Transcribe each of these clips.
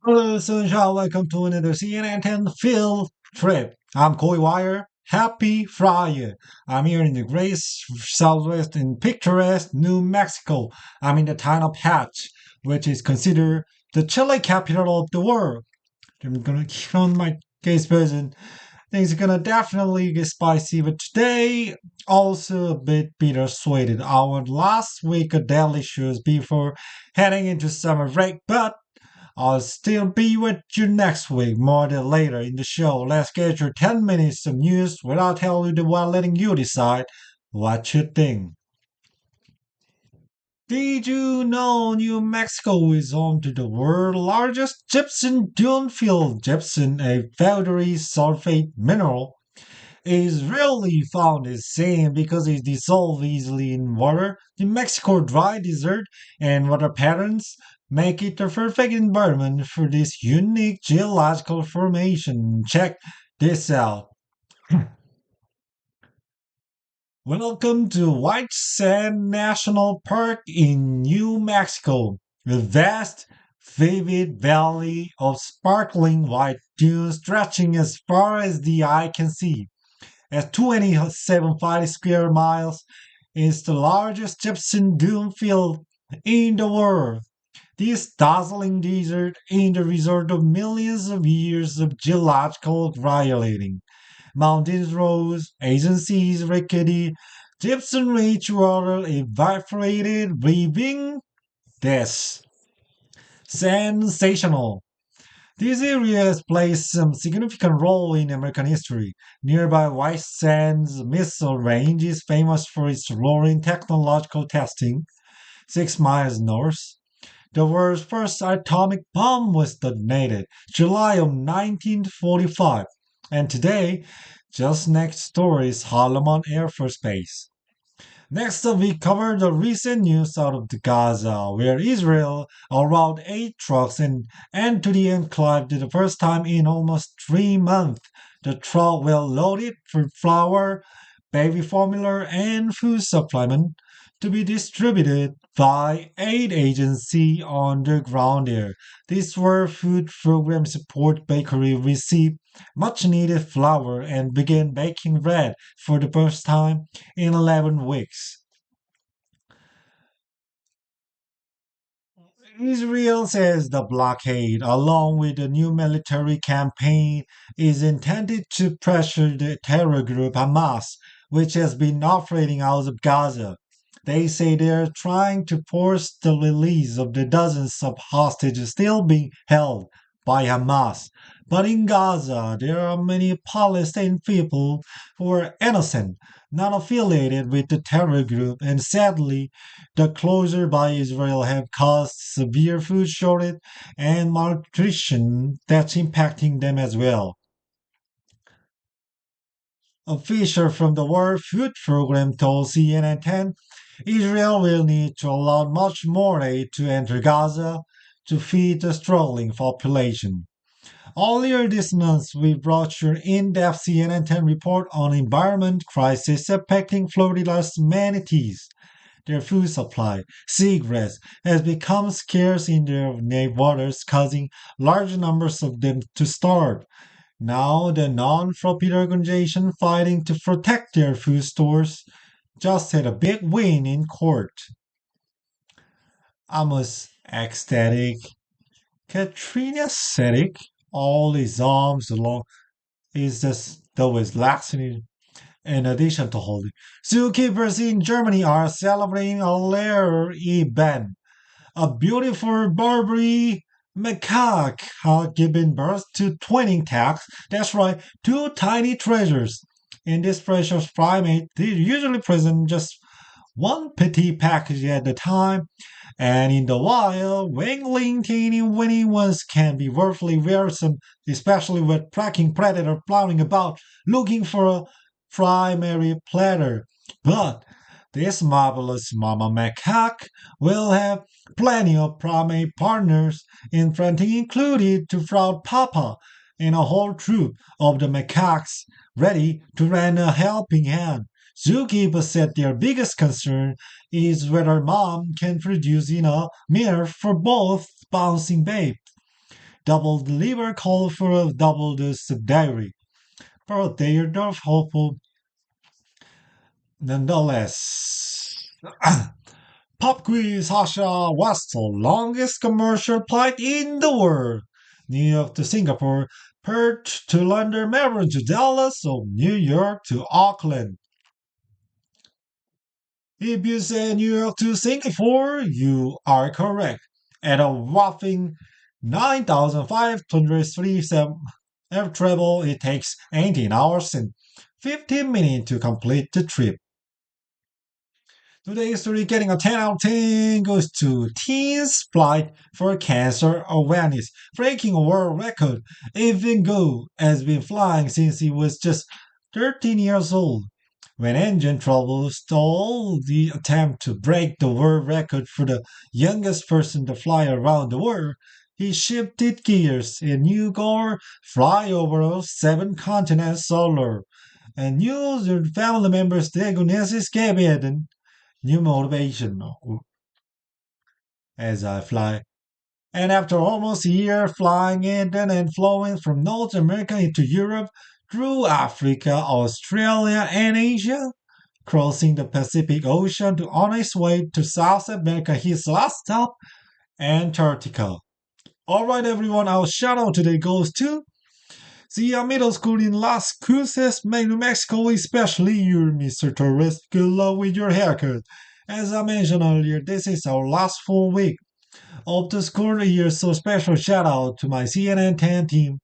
Hello, Sunshine. Welcome to another CNN 10 field trip. I'm Koi Wire. Happy Friday. I'm here in the great southwest in picturesque New Mexico. I'm in the town of Hatch, which is considered the chili capital of the world. I'm gonna keep on my case version. Things are gonna definitely get spicy, but today also a bit bittersweet. Our last week of daily shows before heading into summer break, but I'll still be with you next week, more than later in the show. Let's get your 10 minutes of news without telling you the one letting you decide what you think. Did you know New Mexico is home to the world's largest gypsum dune field? Gypsum, a powdery sulfate mineral, is rarely found as sand because it dissolves easily in water. The Mexico dry desert and water patterns make it the perfect environment for this unique geological formation. Check this out. Welcome to White Sand National Park in New Mexico, a vast, vivid valley of sparkling white dunes stretching as far as the eye can see. At 27.5 square miles, is the largest gypsum dune field in the world. This dazzling desert is the result of millions of years of geological violating. Mountains rose, agencies rickety, gypsum-rich water evaporated, leaving this sensational. This area has played some significant role in American history. Nearby White Sands Missile Range is famous for its fluorine technological testing. 6 miles north, the world's first atomic bomb was detonated, July of 1945, and today, just next door is Holloman Air Force Base. Next up, we cover the recent news out of the Gaza, where Israel allowed 8 trucks into the enclave for the first time in almost 3 months. The truck were loaded with flour, baby formula, and food supplement to be distributed by aid agency on the ground there. This World Food Program support bakery received much needed flour and began baking bread for the first time in 11 weeks. Israel says the blockade, along with the new military campaign, is intended to pressure the terror group Hamas, which has been operating out of Gaza. They say they're trying to force the release of the dozens of hostages still being held by Hamas. But in Gaza, there are many Palestinian people who are innocent, not affiliated with the terror group, and sadly, the closure by Israel have caused severe food shortage and malnutrition that's impacting them as well. Official from the World Food Program told CNN 10 Israel will need to allow much more aid to enter Gaza to feed the struggling population. Earlier this month, we brought you an in-depth CNN 10 report on environment crisis affecting Florida's manatees. Their food supply, seagrass, has become scarce in their waters, causing large numbers of them to starve. Now, the non-profit organization fighting to protect their food stores just had a big win in court. Almost ecstatic. Katrina ecstatic. All his arms along is just always lasting. In addition to holding, zookeepers in Germany are celebrating a rare event. A beautiful Barbary macaque had given birth to twinning cats. That's right, two tiny treasures. In this precious primate, they usually present just one petite package at a time, and in the wild, wingling teeny weeny ones can be worthily wearisome, especially with tracking predator prowling about looking for a primary platter. But this marvelous mama macaque will have plenty of primate partners, in plenty included to Frau Papa and a whole troop of the macaques ready to lend a helping hand. Zookeepers said their biggest concern is whether mom can produce enough milk for both bouncing babes. double the liver call for a double dose of dairy. But they are not hopeful nonetheless. Pop quiz, Hasha. What's the longest commercial flight in the world? New York to Singapore, Perth to London, Melbourne to Dallas, or New York to Auckland? If you say New York to Singapore, you are correct. At a whopping 9,537 air travel, it takes 18 hours and 15 minutes to complete the trip. Today's story getting a 10 out of 10 goes to Teens Flight for Cancer Awareness, breaking a world record. Evan Go has been flying since he was just 13 years old. When engine trouble stalled the attempt to break the world record for the youngest person to fly around the world, he shifted gears in New Gore, fly over 7 continents solo, and use your family members to agonesis cabin new motivation as I fly. And after almost a year flying in and flowing from North America into Europe, through Africa, Australia, and Asia, crossing the Pacific Ocean to on his way to South America, his last stop, Antarctica. Alright, everyone, our shout out today goes to the middle school in Las Cruces, New Mexico, especially you, Mr. Torres. Good luck with your haircut. As I mentioned earlier, this is our last full week of the school year, so special shout out to my CNN 10 team.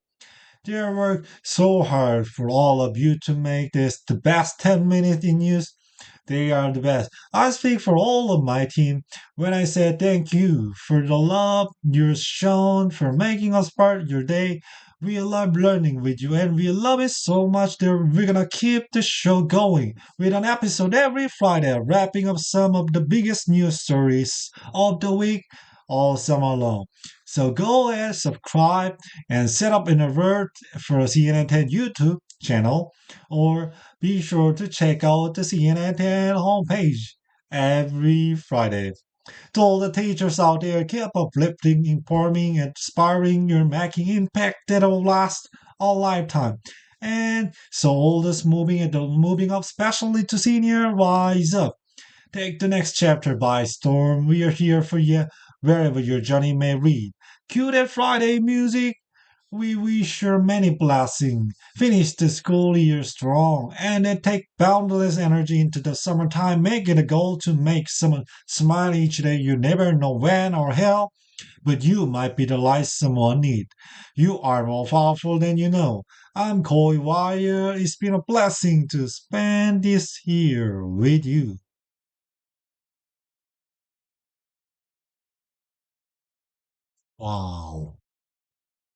They worked so hard for all of you to make this the best 10 minutes in use. They are the best. I speak for all of my team when I say thank you for the love you've shown, for making us part of your day. We love learning with you and we love it so much that we're gonna keep the show going with an episode every Friday, wrapping up some of the biggest news stories of the week all summer long. So go ahead, subscribe, and set up an alert for CNN 10 YouTube channel, or be sure to check out the CNN 10 homepage every Friday. To all the teachers out there, keep uplifting, informing, and inspiring. You're making impact that will last a lifetime. And so all this moving up, especially to senior, rise up. Take the next chapter by storm. We are here for you wherever your journey may lead. Cue that Friday music. We wish you many blessings. Finish the school year strong and then take boundless energy into the summertime. Make it a goal to make someone smile each day. You never know when or how, but you might be the light someone needs. You are more powerful than you know. I'm Coy Wire. It's been a blessing to spend this year with you. Wow.